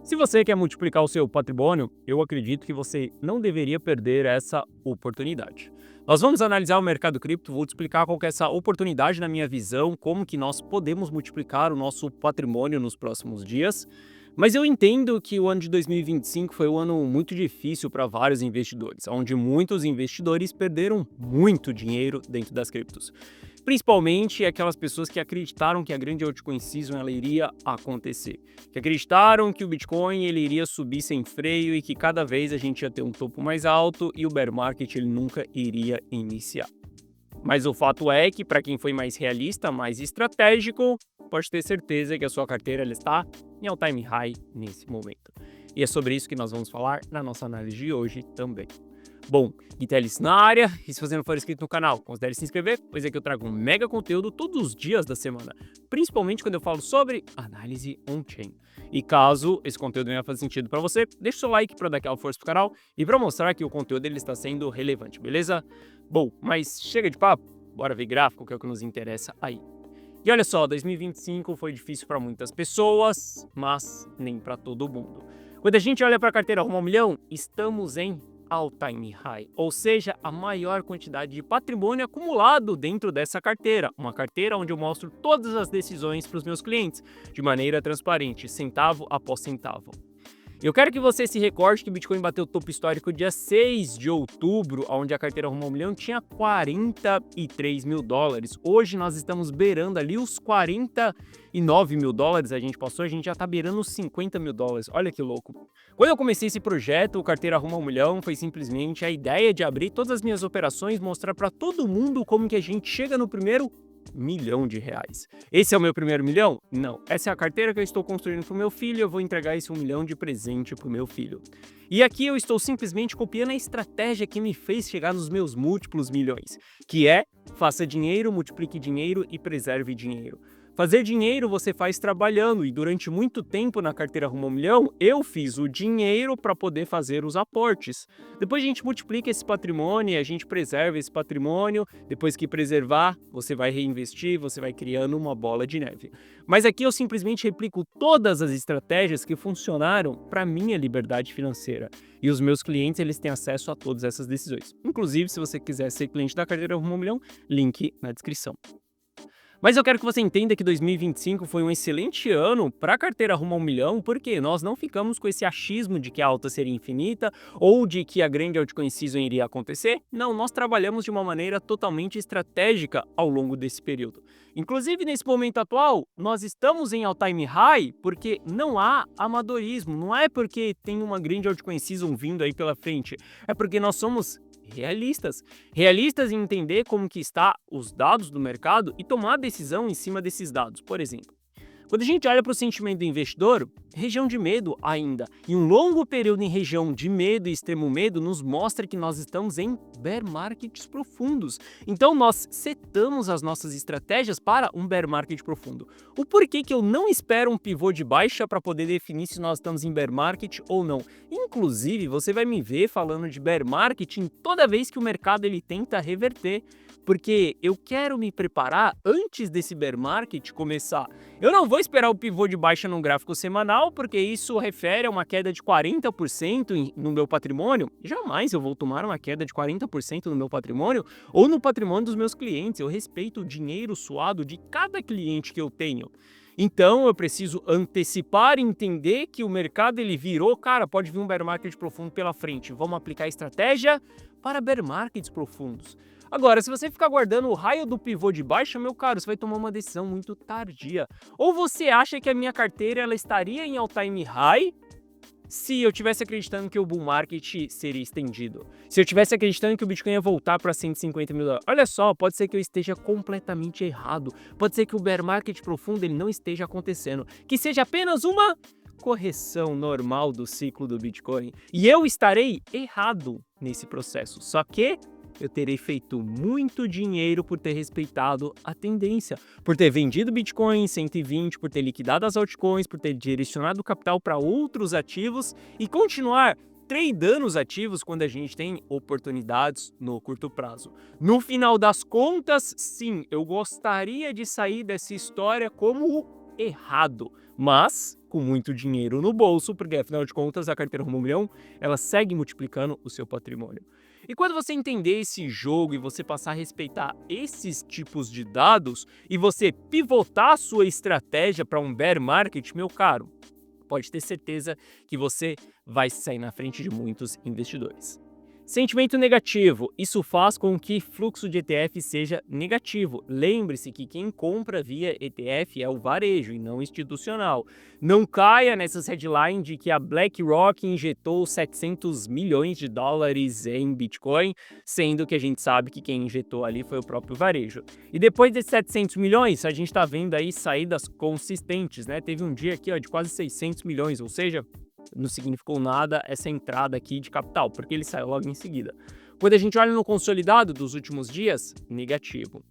Se você quer multiplicar o seu patrimônio, eu acredito que você não deveria perder essa oportunidade. Nós vamos analisar o mercado cripto, vou te explicar qual que é essa oportunidade na minha visão, como que nós podemos multiplicar o nosso patrimônio nos próximos dias. Mas eu entendo que o ano de 2025 foi um ano muito difícil para vários investidores, onde muitos investidores perderam muito dinheiro dentro das criptos. Principalmente aquelas pessoas que acreditaram que a grande altcoin season ela iria acontecer, que acreditaram que o Bitcoin ele iria subir sem freio e que cada vez a gente ia ter um topo mais alto e o bear market ele nunca iria iniciar. Mas o fato é que para quem foi mais realista, mais estratégico, pode ter certeza que a sua carteira ela está em all time high nesse momento. E é sobre isso que nós vamos falar na nossa análise de hoje também. Bom, Guitelis na área, e se você não for inscrito no canal, considere se inscrever, pois aqui eu trago um mega conteúdo todos os dias da semana, principalmente quando eu falo sobre análise on-chain. E caso esse conteúdo venha fazer sentido para você, deixa o seu like para dar aquela força pro canal e para mostrar que o conteúdo ele está sendo relevante, beleza? Bom, mas chega de papo, bora ver gráfico, que é o que nos interessa aí. E olha só, 2025 foi difícil para muitas pessoas, mas nem para todo mundo. Quando a gente olha para a carteira rumo ao milhão, estamos em all-time high, ou seja, a maior quantidade de patrimônio acumulado dentro dessa carteira. Uma carteira onde eu mostro todas as decisões para os meus clientes, de maneira transparente, centavo após centavo. Eu quero que você se recorde que o Bitcoin bateu o topo histórico dia 6 de outubro, onde a carteira rumo ao milhão tinha 43 mil dólares. Hoje nós estamos beirando ali os 49 mil dólares, a gente já está beirando os 50 mil dólares. Olha que louco. Quando eu comecei esse projeto, o Carteira Rumo ao Milhão, foi simplesmente a ideia de abrir todas as minhas operações, mostrar para todo mundo como que a gente chega no primeiro milhão de reais. Esse é o meu primeiro milhão? Não. Essa é a carteira que eu estou construindo para o meu filho e eu vou entregar esse 1 milhão de presente para o meu filho. E aqui eu estou simplesmente copiando a estratégia que me fez chegar nos meus múltiplos milhões, que é faça dinheiro, multiplique dinheiro e preserve dinheiro. Fazer dinheiro você faz trabalhando e durante muito tempo na carteira Rumo ao Milhão eu fiz o dinheiro para poder fazer os aportes. Depois a gente multiplica esse patrimônio e a gente preserva esse patrimônio. Depois que preservar, você vai reinvestir, você vai criando uma bola de neve. Mas aqui eu simplesmente replico todas as estratégias que funcionaram para minha liberdade financeira. E os meus clientes eles têm acesso a todas essas decisões. Inclusive, se você quiser ser cliente da carteira Rumo ao Milhão, link na descrição. Mas eu quero que você entenda que 2025 foi um excelente ano para a carteira Rumo ao Milhão, porque nós não ficamos com esse achismo de que a alta seria infinita ou de que a grande altcoin season iria acontecer. Não, nós trabalhamos de uma maneira totalmente estratégica ao longo desse período. Inclusive, nesse momento atual, nós estamos em all-time high porque não há amadorismo. Não é porque tem uma grande altcoin season vindo aí pela frente. É porque nós somos realistas. Realistas em entender como que está os dados do mercado e tomar decisão em cima desses dados. Por exemplo, quando a gente olha para o sentimento do investidor, região de medo ainda. E um longo período em região de medo e extremo medo nos mostra que nós estamos em bear markets profundos. Então nós setamos as nossas estratégias para um bear market profundo. O porquê que eu não espero um pivô de baixa para poder definir se nós estamos em bear market ou não. Inclusive, você vai me ver falando de bear market em toda vez que o mercado ele tenta reverter. Porque eu quero me preparar antes desse bear market começar. Eu não vou esperar o pivô de baixa no gráfico semanal, porque isso refere a uma queda de 40% no meu patrimônio. Jamais eu vou tomar uma queda de 40% no meu patrimônio ou no patrimônio dos meus clientes. Eu respeito o dinheiro suado de cada cliente que eu tenho. Então eu preciso antecipar e entender que o mercado ele virou, cara, pode vir um bear market profundo pela frente. Vamos aplicar estratégia para bear markets profundos. Agora, se você ficar guardando o raio do pivô de baixa, meu caro, você vai tomar uma decisão muito tardia. Ou você acha que a minha carteira ela estaria em all-time high se eu tivesse acreditando que o bull market seria estendido? Se eu tivesse acreditando que o Bitcoin ia voltar para 150 mil dólares? Olha só, pode ser que eu esteja completamente errado. Pode ser que o bear market profundo ele não esteja acontecendo. Que seja apenas uma correção normal do ciclo do Bitcoin. E eu estarei errado nesse processo. Só que eu terei feito muito dinheiro por ter respeitado a tendência, por ter vendido Bitcoin em 120, por ter liquidado as altcoins, por ter direcionado o capital para outros ativos e continuar tradando os ativos quando a gente tem oportunidades no curto prazo. No final das contas, sim, eu gostaria de sair dessa história como errado, mas com muito dinheiro no bolso, porque afinal de contas a carteira rumo ao milhão, ela segue multiplicando o seu patrimônio. E quando você entender esse jogo e você passar a respeitar esses tipos de dados e você pivotar a sua estratégia para um bear market, meu caro, pode ter certeza que você vai sair na frente de muitos investidores. Sentimento negativo. Isso faz com que fluxo de ETF seja negativo. Lembre-se que quem compra via ETF é o varejo e não institucional. Não caia nessas headlines de que a BlackRock injetou 700 milhões de dólares em Bitcoin, sendo que a gente sabe que quem injetou ali foi o próprio varejo. E depois desses 700 milhões, a gente está vendo aí saídas consistentes, né? Teve um dia aqui de quase 600 milhões, ou seja, não significou nada essa entrada aqui de capital, porque ele saiu logo em seguida. Quando a gente olha no consolidado dos últimos dias, negativo.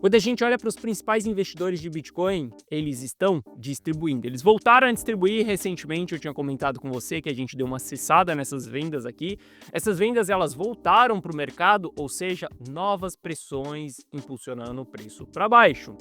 Quando a gente olha para os principais investidores de Bitcoin, eles estão distribuindo. Eles voltaram a distribuir recentemente, eu tinha comentado com você que a gente deu uma acessada nessas vendas aqui. Essas vendas elas voltaram para o mercado, ou seja, novas pressões impulsionando o preço para baixo.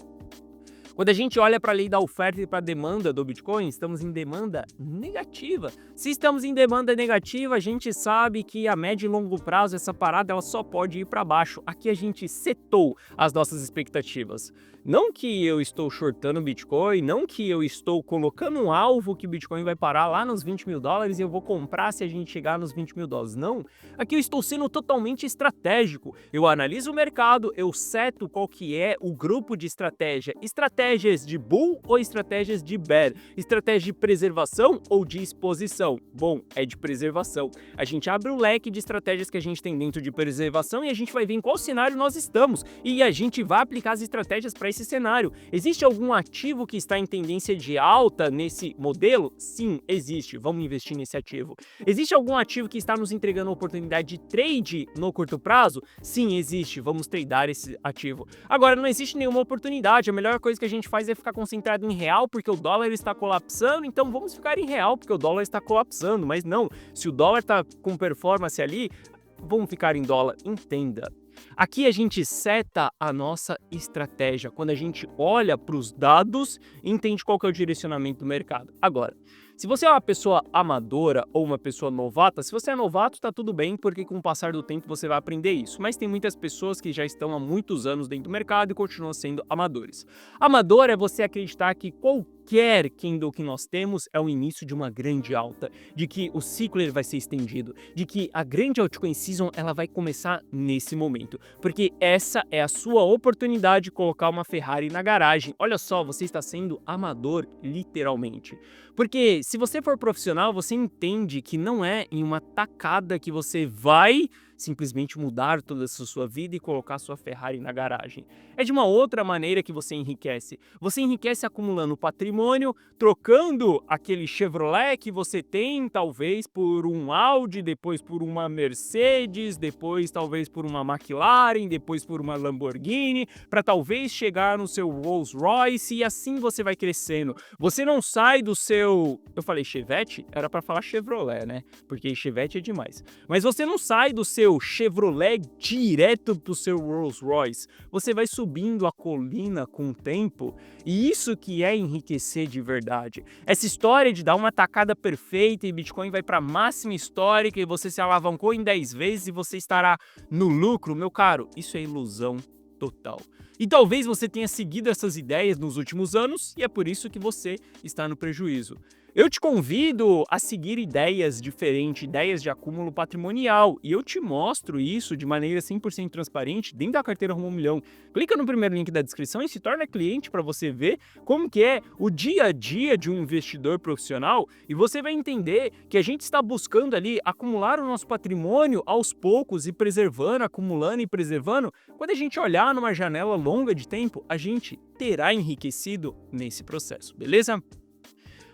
Quando a gente olha para a lei da oferta e para a demanda do Bitcoin, estamos em demanda negativa. Se estamos em demanda negativa, a gente sabe que a médio e longo prazo essa parada ela só pode ir para baixo. Aqui a gente setou as nossas expectativas. Não que eu estou shortando Bitcoin, não que eu estou colocando um alvo que o Bitcoin vai parar lá nos 20 mil dólares e eu vou comprar se a gente chegar nos 20 mil dólares. Não, aqui eu estou sendo totalmente estratégico. Eu analiso o mercado, eu seto qual que é o grupo de estratégia. Estratégias de bull ou estratégias de bear? Estratégia de preservação ou de exposição? Bom, é de preservação. A gente abre o leque de estratégias que a gente tem dentro de preservação e a gente vai ver em qual cenário nós estamos. E a gente vai aplicar as estratégias para esse cenário. Existe algum ativo que está em tendência de alta nesse modelo? Sim, existe. Vamos investir nesse ativo. Existe algum ativo que está nos entregando oportunidade de trade no curto prazo? Sim, existe. Vamos tradear esse ativo. Agora, não existe nenhuma oportunidade. A melhor coisa que a gente faz é ficar concentrado em real porque o dólar está colapsando, então vamos ficar em real porque o dólar está colapsando. Mas não, se o dólar está com performance ali, vamos ficar em dólar. Entenda. Aqui a gente seta a nossa estratégia. Quando a gente olha para os dados, entende qual que é o direcionamento do mercado. Agora, se você é uma pessoa amadora ou uma pessoa novata, se você é novato, tá tudo bem, porque com o passar do tempo você vai aprender isso. Mas tem muitas pessoas que já estão há muitos anos dentro do mercado e continuam sendo amadores. Amador é você acreditar que qualquer candle que nós temos é o início de uma grande alta, de que o ciclo ele vai ser estendido, de que a grande altcoin season ela vai começar nesse momento, porque essa é a sua oportunidade de colocar uma Ferrari na garagem. Olha só, você está sendo amador, literalmente. Porque se você for profissional, você entende que não é em uma tacada que você vai simplesmente mudar toda essa sua vida e colocar sua Ferrari na garagem. É de uma outra maneira que você enriquece. Você enriquece acumulando patrimônio, trocando aquele Chevrolet que você tem, talvez por um Audi, depois por uma Mercedes, depois talvez por uma McLaren, depois por uma Lamborghini, para talvez chegar no seu Rolls Royce e assim você vai crescendo. Você não sai do seu... Eu falei Chevette? Era para falar Chevrolet, né? Porque Chevette é demais. Mas você não sai do seu Chevrolet direto pro seu Rolls Royce. Você vai subindo a colina com o tempo e isso que é enriquecer de verdade. Essa história de dar uma tacada perfeita e Bitcoin vai para máxima histórica e você se alavancou em 10 vezes e você estará no lucro, meu caro, isso é ilusão total. E talvez você tenha seguido essas ideias nos últimos anos e é por isso que você está no prejuízo. Eu te convido a seguir ideias diferentes, ideias de acúmulo patrimonial, e eu te mostro isso de maneira 100% transparente dentro da carteira Rumo ao Milhão. Clica no primeiro link da descrição e se torna cliente para você ver como que é o dia a dia de um investidor profissional e você vai entender que a gente está buscando ali acumular o nosso patrimônio aos poucos e preservando, acumulando e preservando. Quando a gente olhar numa janela longa de tempo, a gente terá enriquecido nesse processo, beleza?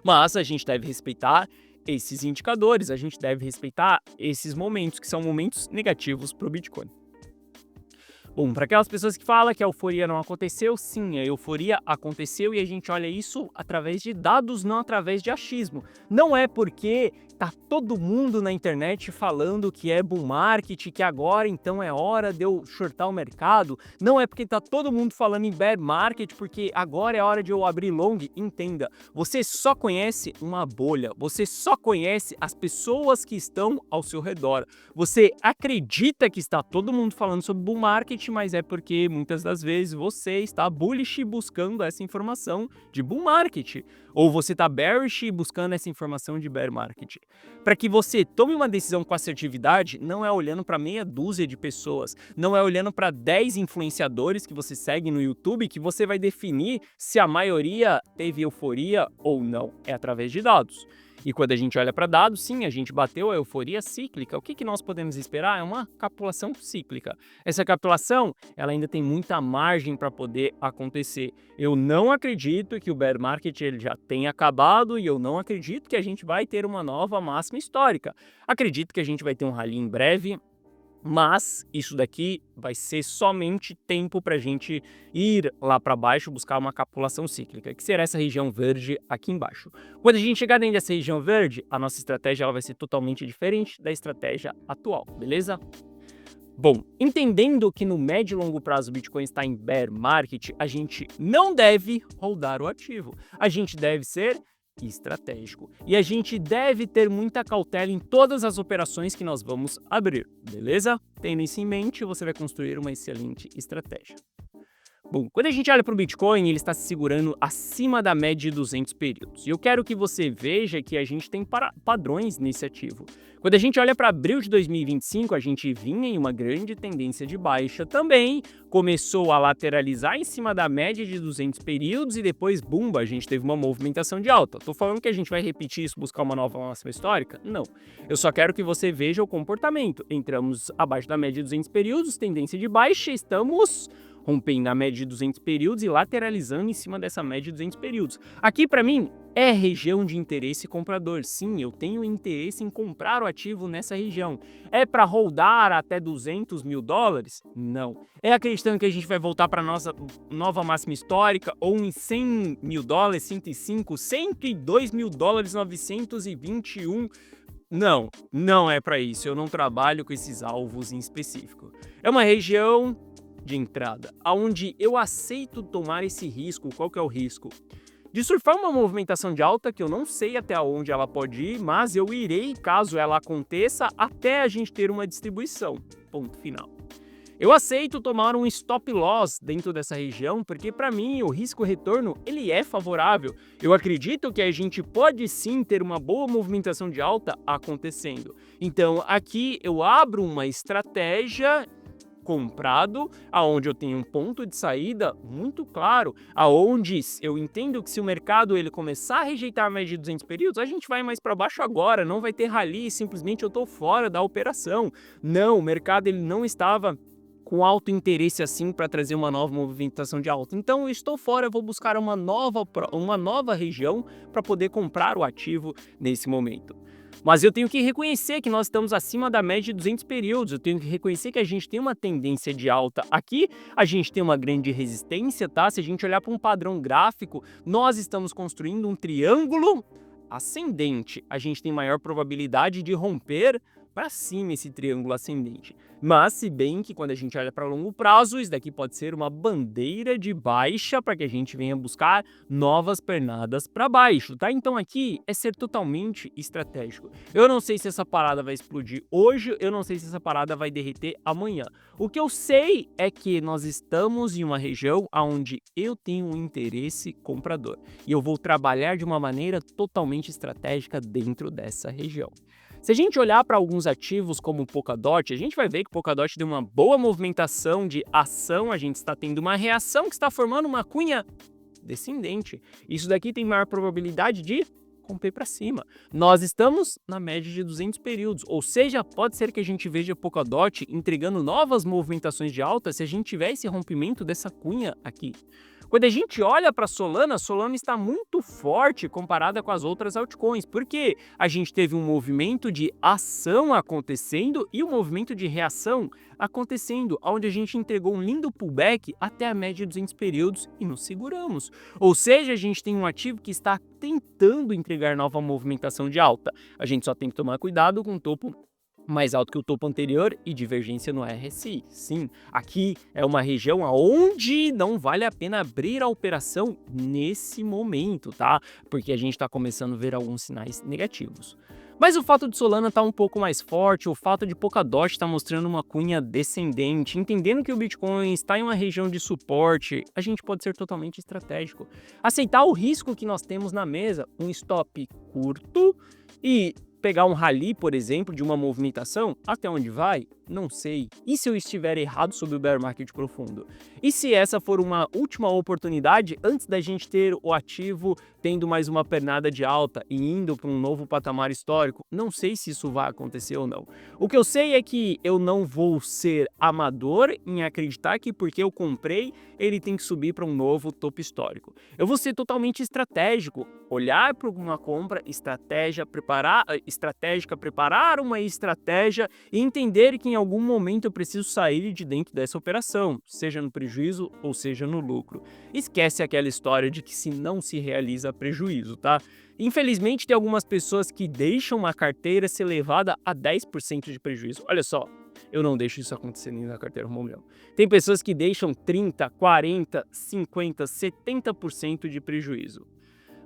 Mas a gente deve respeitar esses indicadores, a gente deve respeitar esses momentos, que são momentos negativos para o Bitcoin. Bom, para aquelas pessoas que falam que a euforia não aconteceu, sim, a euforia aconteceu e a gente olha isso através de dados, não através de achismo. Não é porque tá todo mundo na internet falando que é bull market, que agora então é hora de eu shortar o mercado. Não é porque tá todo mundo falando em bear market, porque agora é hora de eu abrir long. Entenda, você só conhece uma bolha, você só conhece as pessoas que estão ao seu redor. Você acredita que está todo mundo falando sobre bull market, mas é porque muitas das vezes você está bullish buscando essa informação de bull market, ou você está bearish buscando essa informação de bear market. Para que você tome uma decisão com assertividade, não é olhando para meia dúzia de pessoas, não é olhando para 10 influenciadores que você segue no YouTube que você vai definir se a maioria teve euforia ou não. É através de dados. E quando a gente olha para dados, sim, a gente bateu a euforia cíclica. O que nós podemos esperar? É uma capitulação cíclica. Essa capitulação, ela ainda tem muita margem para poder acontecer. Eu não acredito que o bear market ele já tenha acabado e eu não acredito que a gente vai ter uma nova máxima histórica. Acredito que a gente vai ter um rally em breve, mas isso daqui vai ser somente tempo para a gente ir lá para baixo, buscar uma capitulação cíclica, que será essa região verde aqui embaixo. Quando a gente chegar dentro dessa região verde, a nossa estratégia ela vai ser totalmente diferente da estratégia atual, beleza? Bom, entendendo que no médio e longo prazo o Bitcoin está em bear market, a gente não deve holdar o ativo. A gente deve ser estratégico. E a gente deve ter muita cautela em todas as operações que nós vamos abrir, beleza? Tendo isso em mente, você vai construir uma excelente estratégia. Bom, quando a gente olha para o Bitcoin, ele está se segurando acima da média de 200 períodos. E eu quero que você veja que a gente tem padrões nesse ativo. Quando a gente olha para abril de 2025, a gente vinha em uma grande tendência de baixa também, começou a lateralizar em cima da média de 200 períodos e depois, bumba, a gente teve uma movimentação de alta. Tô falando que a gente vai repetir isso, buscar uma nova máxima histórica? Não. Eu só quero que você veja o comportamento. Entramos abaixo da média de 200 períodos, tendência de baixa, estamos rompendo a média de 200 períodos e lateralizando em cima dessa média de 200 períodos. Aqui, para mim, é região de interesse comprador. Sim, eu tenho interesse em comprar o ativo nessa região. É para holdar até 200 mil dólares? Não. É acreditando que a gente vai voltar para a nossa nova máxima histórica ou em 100 mil dólares, 105, 102 mil dólares, 921? Não, não é para isso. Eu não trabalho com esses alvos em específico. É uma região de entrada, aonde eu aceito tomar esse risco. Qual que é o risco? De surfar uma movimentação de alta que eu não sei até onde ela pode ir, mas eu irei, caso ela aconteça, até a gente ter uma distribuição. Ponto final. Eu aceito tomar um stop loss dentro dessa região, porque para mim o risco-retorno ele é favorável. Eu acredito que a gente pode sim ter uma boa movimentação de alta acontecendo. Então aqui eu abro uma estratégia comprado, aonde eu tenho um ponto de saída muito claro, aonde eu entendo que se o mercado ele começar a rejeitar a média de 200 períodos, a gente vai mais para baixo agora, não vai ter rally, simplesmente eu estou fora da operação. Não, o mercado ele não estava com alto interesse assim para trazer uma nova movimentação de alta. Então eu estou fora, eu vou buscar uma nova região para poder comprar o ativo nesse momento. Mas eu tenho que reconhecer que nós estamos acima da média de 200 períodos, eu tenho que reconhecer que a gente tem uma tendência de alta aqui, a gente tem uma grande resistência, tá? Se a gente olhar para um padrão gráfico, nós estamos construindo um triângulo ascendente, a gente tem maior probabilidade de romper para cima esse triângulo ascendente. Mas se bem que quando a gente olha para longo prazo, isso daqui pode ser uma bandeira de baixa para que a gente venha buscar novas pernadas para baixo, tá? Então aqui é ser totalmente estratégico. Eu não sei se essa parada vai explodir hoje, eu não sei se essa parada vai derreter amanhã. O que eu sei é que nós estamos em uma região onde eu tenho um interesse comprador e eu vou trabalhar de uma maneira totalmente estratégica dentro dessa região. Se a gente olhar para alguns ativos como o Polkadot, a gente vai ver que o Polkadot deu uma boa movimentação de ação, a gente está tendo uma reação que está formando uma cunha descendente. Isso daqui tem maior probabilidade de romper para cima. Nós estamos na média de 200 períodos, ou seja, pode ser que a gente veja o Polkadot entregando novas movimentações de alta se a gente tiver esse rompimento dessa cunha aqui. Quando a gente olha para a Solana está muito forte comparada com as outras altcoins, porque a gente teve um movimento de ação acontecendo e um movimento de reação acontecendo, onde a gente entregou um lindo pullback até a média de 200 períodos e nos seguramos. Ou seja, a gente tem um ativo que está tentando entregar nova movimentação de alta. A gente só tem que tomar cuidado com o topo mais alto que o topo anterior e divergência no RSI. Sim, aqui é uma região onde não vale a pena abrir a operação nesse momento, tá? Porque a gente está começando a ver alguns sinais negativos. Mas o fato de Solana estar um pouco mais forte, o fato de Polkadot estar mostrando uma cunha descendente, entendendo que o Bitcoin está em uma região de suporte, a gente pode ser totalmente estratégico. Aceitar o risco que nós temos na mesa, um stop curto e pegar um rally, por exemplo, de uma movimentação, até onde vai? Não sei. E se eu estiver errado sobre o bear market profundo? E se essa for uma última oportunidade antes da gente ter o ativo tendo mais uma pernada de alta e indo para um novo patamar histórico? Não sei se isso vai acontecer ou não. O que eu sei é que eu não vou ser amador em acreditar que porque eu comprei, ele tem que subir para um novo topo histórico. Eu vou ser totalmente estratégico, olhar para uma compra, estratégica, preparar uma estratégia e entender que em algum momento eu preciso sair de dentro dessa operação, seja no prejuízo ou seja no lucro. Esquece aquela história de que se não se realiza prejuízo, tá? Infelizmente tem algumas pessoas que deixam uma carteira ser levada a 10% de prejuízo. Olha só, eu não deixo isso acontecer nem na carteira Rumo ao Milhão. Tem pessoas que deixam 30, 40, 50, 70% de prejuízo.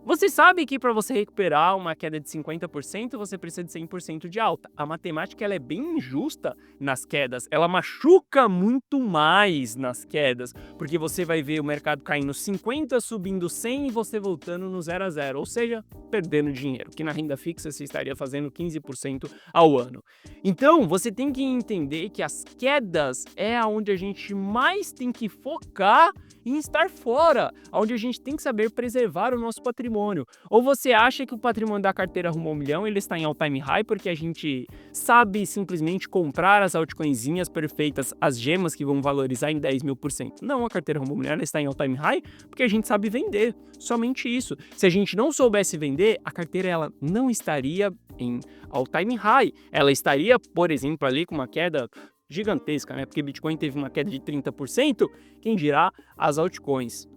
Você sabe que para você recuperar uma queda de 50%, você precisa de 100% de alta. A matemática ela é bem injusta nas quedas, ela machuca muito mais nas quedas, porque você vai ver o mercado caindo 50, subindo 100 e você voltando no 0 a 0, ou seja, perdendo dinheiro, que na renda fixa você estaria fazendo 15% ao ano. Então, você tem que entender que as quedas é onde a gente mais tem que focar em estar fora, onde a gente tem que saber preservar o nosso patrimônio. Ou você acha que o patrimônio da carteira Rumo ao Milhão ele está em all-time high porque a gente sabe simplesmente comprar as altcoinzinhas perfeitas, as gemas que vão valorizar em 10.000%. Não, a carteira Rumo ao Milhão ela está em all-time high porque a gente sabe vender, somente isso. Se a gente não soubesse vender, a carteira ela não estaria em all-time high. Ela estaria, por exemplo, ali com uma queda gigantesca, né? Porque Bitcoin teve uma queda de 30%, quem dirá as altcoins.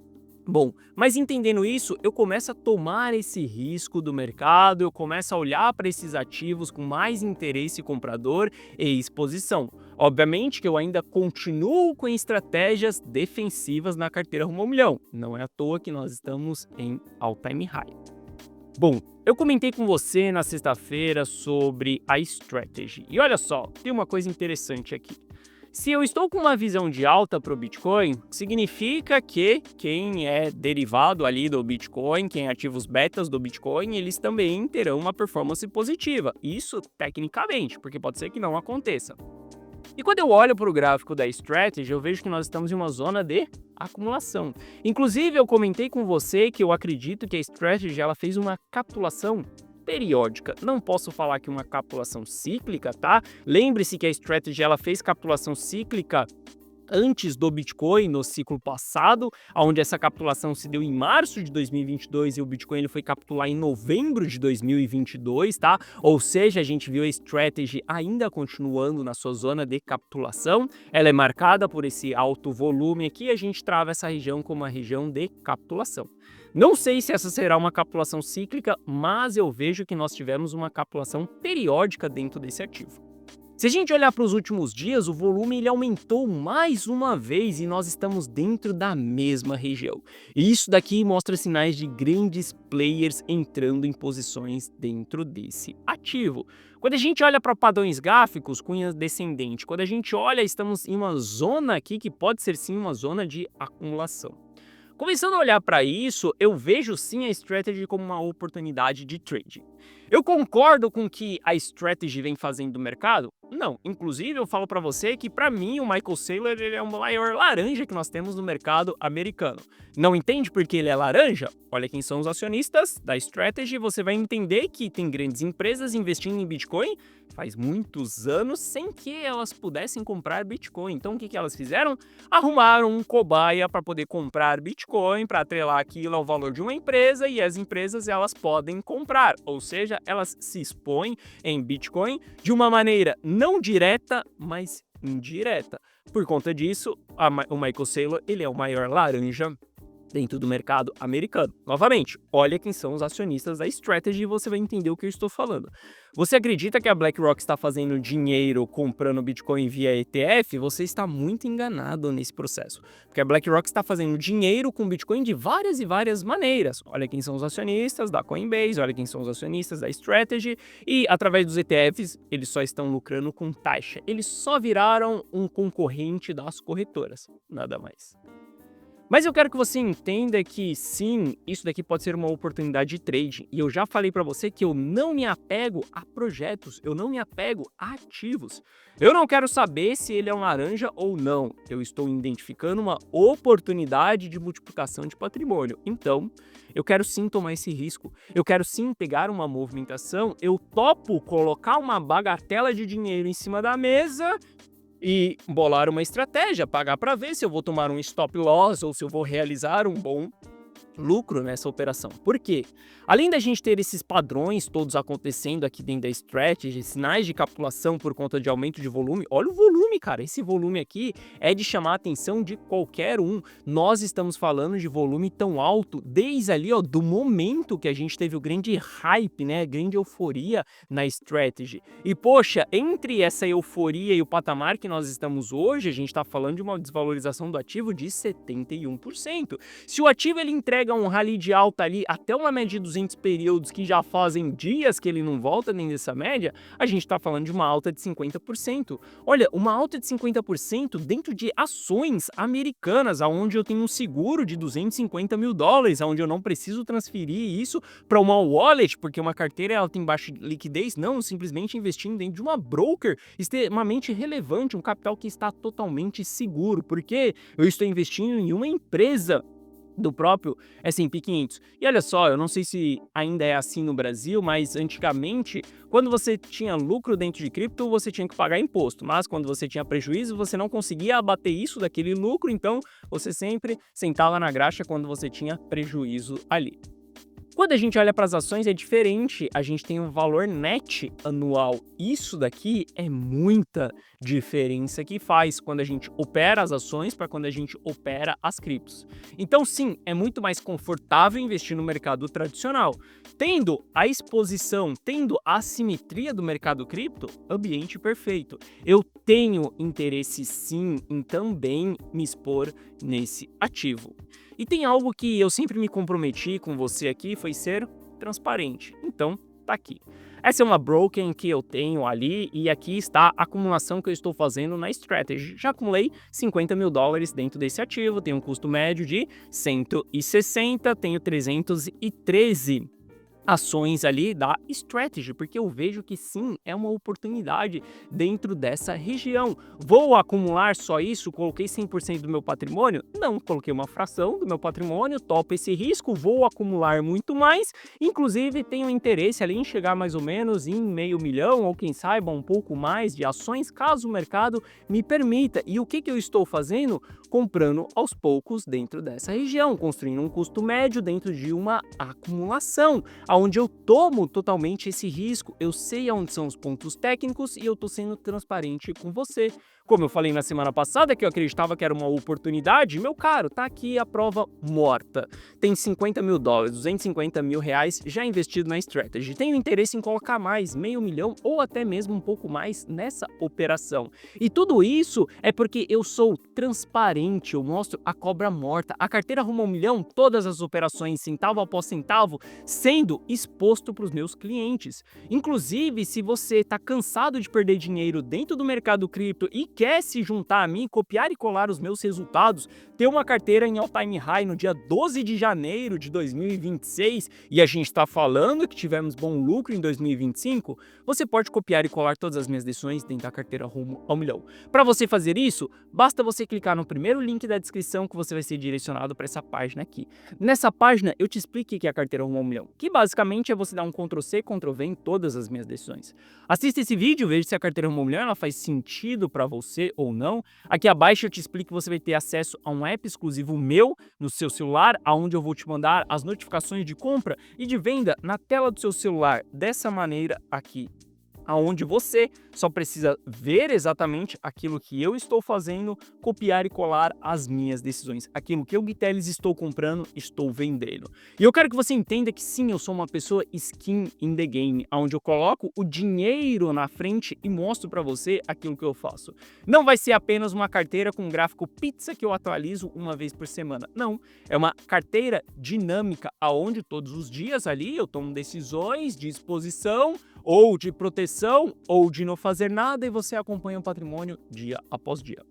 Bom, mas entendendo isso, eu começo a tomar esse risco do mercado, eu começo a olhar para esses ativos com mais interesse comprador e exposição. Obviamente que eu ainda continuo com estratégias defensivas na carteira Rumo ao Milhão. Não é à toa que nós estamos em all-time high. Bom, eu comentei com você na sexta-feira sobre a strategy. E olha só, tem uma coisa interessante aqui. Se eu estou com uma visão de alta para o Bitcoin, significa que quem é derivado ali do Bitcoin, quem é ativos betas do Bitcoin, eles também terão uma performance positiva. Isso tecnicamente, porque pode ser que não aconteça. E quando eu olho para o gráfico da Strategy, eu vejo que nós estamos em uma zona de acumulação. Inclusive, eu comentei com você que eu acredito que a Strategy ela fez uma capitulação periódica. Não posso falar que uma capitulação cíclica, tá? Lembre-se que a Strategy ela fez capitulação cíclica antes do Bitcoin no ciclo passado, onde essa capitulação se deu em março de 2022 e o Bitcoin ele foi capitular em novembro de 2022, tá? Ou seja, a gente viu a Strategy ainda continuando na sua zona de capitulação. Ela é marcada por esse alto volume aqui, a gente trava essa região como uma região de capitulação. Não sei se essa será uma capitulação cíclica, mas eu vejo que nós tivemos uma capitulação periódica dentro desse ativo. Se a gente olhar para os últimos dias, o volume ele aumentou mais uma vez e nós estamos dentro da mesma região. E isso daqui mostra sinais de grandes players entrando em posições dentro desse ativo. Quando a gente olha para padrões gráficos, cunha descendente, quando a gente olha, estamos em uma zona aqui que pode ser sim uma zona de acumulação. Começando a olhar para isso, eu vejo sim a Strategy como uma oportunidade de trade. Eu concordo com o que a Strategy vem fazendo no mercado? Não, inclusive eu falo para você que para mim o Michael Saylor ele é o maior laranja que nós temos no mercado americano. Não entende por que ele é laranja? Olha quem são os acionistas da Strategy, você vai entender que tem grandes empresas investindo em Bitcoin faz muitos anos sem que elas pudessem comprar Bitcoin. Então o que elas fizeram? Arrumaram um cobaia para poder comprar Bitcoin, para atrelar aquilo ao valor de uma empresa e as empresas elas podem comprar, ou seja, elas se expõem em Bitcoin de uma maneira não direta, mas indireta. Por conta disso, o Michael Saylor ele é o maior laranja dentro do mercado americano. Novamente, olha quem são os acionistas da Strategy e você vai entender o que eu estou falando. Você acredita que a BlackRock está fazendo dinheiro comprando Bitcoin via ETF? Você está muito enganado nesse processo. Porque a BlackRock está fazendo dinheiro com Bitcoin de várias e várias maneiras. Olha quem são os acionistas da Coinbase, olha quem são os acionistas da Strategy e através dos ETFs eles só estão lucrando com taxa. Eles só viraram um concorrente das corretoras, nada mais. Mas eu quero que você entenda que sim, isso daqui pode ser uma oportunidade de trade. E eu já falei para você que eu não me apego a projetos, eu não me apego a ativos. Eu não quero saber se ele é um laranja ou não. Eu estou identificando uma oportunidade de multiplicação de patrimônio. Então, eu quero sim tomar esse risco. Eu quero sim pegar uma movimentação. Eu topo colocar uma bagatela de dinheiro em cima da mesa e bolar uma estratégia, pagar para ver se eu vou tomar um stop loss ou se eu vou realizar um bom lucro nessa operação. Por quê? Além da gente ter esses padrões todos acontecendo aqui dentro da strategy, sinais de capitulação por conta de aumento de volume, olha o volume, cara, esse volume aqui é de chamar a atenção de qualquer um. Nós estamos falando de volume tão alto desde ali, ó, do momento que a gente teve o grande hype, né, grande euforia na strategy. E poxa, entre essa euforia e o patamar que nós estamos hoje, a gente está falando de uma desvalorização do ativo de 71%. Se o ativo ele entrega um rally de alta ali até uma média de 200 períodos que já fazem dias que ele não volta nem dessa média, a gente está falando de uma alta de 50%. Olha, uma alta de 50% dentro de ações americanas, onde eu tenho um seguro de 250 mil dólares, onde eu não preciso transferir isso para uma wallet, porque uma carteira ela tem baixa liquidez, não, simplesmente investindo dentro de uma broker extremamente relevante, um capital que está totalmente seguro, porque eu estou investindo em uma empresa do próprio S&P 500. E olha só, eu não sei se ainda é assim no Brasil, mas antigamente, quando você tinha lucro dentro de cripto, você tinha que pagar imposto, mas quando você tinha prejuízo, você não conseguia abater isso daquele lucro, então você sempre sentava na graxa quando você tinha prejuízo ali. Quando a gente olha para as ações é diferente, a gente tem um valor net anual. Isso daqui é muita diferença que faz quando a gente opera as ações para quando a gente opera as criptos. Então sim, é muito mais confortável investir no mercado tradicional. Tendo a exposição, tendo a assimetria do mercado cripto, ambiente perfeito. Eu tenho interesse sim em também me expor nesse ativo. E tem algo que eu sempre me comprometi com você aqui, foi ser transparente. Então, tá aqui. Essa é uma broken que eu tenho ali e aqui está a acumulação que eu estou fazendo na Strategy. Já acumulei 50 mil dólares dentro desse ativo, tem um custo médio de 160, tenho 313 ações ali da Strategy, porque eu vejo que sim, é uma oportunidade dentro dessa região. Vou acumular só isso? Coloquei 100% do meu patrimônio? Não, coloquei uma fração do meu patrimônio, topo esse risco, vou acumular muito mais, inclusive tenho interesse ali em chegar mais ou menos em $500 mil, ou quem saiba um pouco mais de ações, caso o mercado me permita. E o que eu estou fazendo? Comprando aos poucos dentro dessa região, construindo um custo médio dentro de uma acumulação, onde eu tomo totalmente esse risco, eu sei aonde são os pontos técnicos e eu tô sendo transparente com você. Como eu falei na semana passada que eu acreditava que era uma oportunidade, meu caro, tá aqui a prova morta. Tem 50 mil dólares, 250 mil reais já investido na Strategy. Tenho interesse em colocar mais, $500 mil ou até mesmo um pouco mais nessa operação. E tudo isso é porque eu sou transparente, eu mostro a cobra morta. A carteira rumo a $1 milhão, todas as operações, centavo após centavo, sendo exposto para os meus clientes. Inclusive, se você está cansado de perder dinheiro dentro do mercado cripto e quer se juntar a mim, copiar e colar os meus resultados, ter uma carteira em all-time high no dia 12 de janeiro de 2026 e a gente está falando que tivemos bom lucro em 2025, você pode copiar e colar todas as minhas decisões dentro da carteira rumo ao milhão. Para você fazer isso, basta você clicar no primeiro link da descrição que você vai ser direcionado para essa página aqui. Nessa página eu te explico o que é a carteira rumo ao milhão, que basicamente é você dar um Ctrl+C, Ctrl+V em todas as minhas decisões. Assista esse vídeo, veja se a carteira rumo ao milhão ela faz sentido para você ou não. Aqui abaixo eu te explico que você vai ter acesso a um app exclusivo meu no seu celular, aonde eu vou te mandar as notificações de compra e de venda na tela do seu celular, dessa maneira aqui, aonde você só precisa ver exatamente aquilo que eu estou fazendo, copiar e colar as minhas decisões. Aquilo que eu, Gui Telles, estou comprando, estou vendendo. E eu quero que você entenda que sim, eu sou uma pessoa skin in the game, onde eu coloco o dinheiro na frente e mostro para você aquilo que eu faço. Não vai ser apenas uma carteira com gráfico pizza que eu atualizo uma vez por semana. Não, é uma carteira dinâmica, aonde todos os dias ali eu tomo decisões de exposição, ou de proteção, ou de não fazer nada, e você acompanha o patrimônio dia após dia.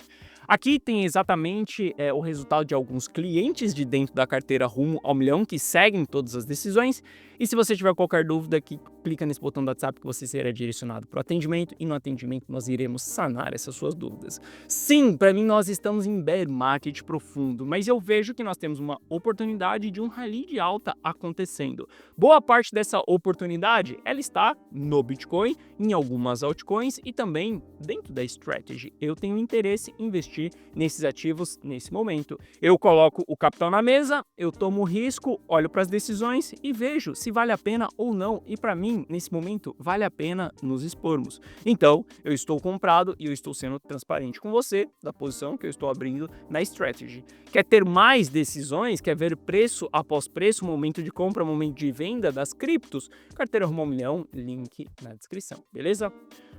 Aqui tem exatamente o resultado de alguns clientes de dentro da carteira rumo ao milhão que seguem todas as decisões. E se você tiver qualquer dúvida aqui, clica nesse botão do WhatsApp que você será direcionado para o atendimento, e no atendimento nós iremos sanar essas suas dúvidas. Sim, para mim nós estamos em bear market profundo, mas eu vejo que nós temos uma oportunidade de um rally de alta acontecendo. Boa parte dessa oportunidade ela está no Bitcoin, em algumas altcoins e também dentro da strategy. Eu tenho interesse em investir nesses ativos nesse momento. Eu coloco o capital na mesa, eu tomo o risco, olho para as decisões e vejo se vale a pena ou não. E para mim, nesse momento, vale a pena nos expormos. Então, eu estou comprado e eu estou sendo transparente com você da posição que eu estou abrindo na strategy. Quer ter mais decisões? Quer ver preço após preço, momento de compra, momento de venda das criptos? Carteira rumo ao milhão, link na descrição, beleza?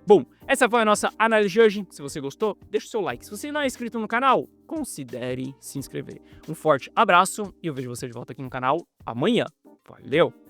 Bom, essa foi a nossa análise de hoje. Se você gostou, deixa o seu like. Se você não é inscrito no canal, considere se inscrever. Um forte abraço e eu vejo você de volta aqui no canal amanhã. Valeu!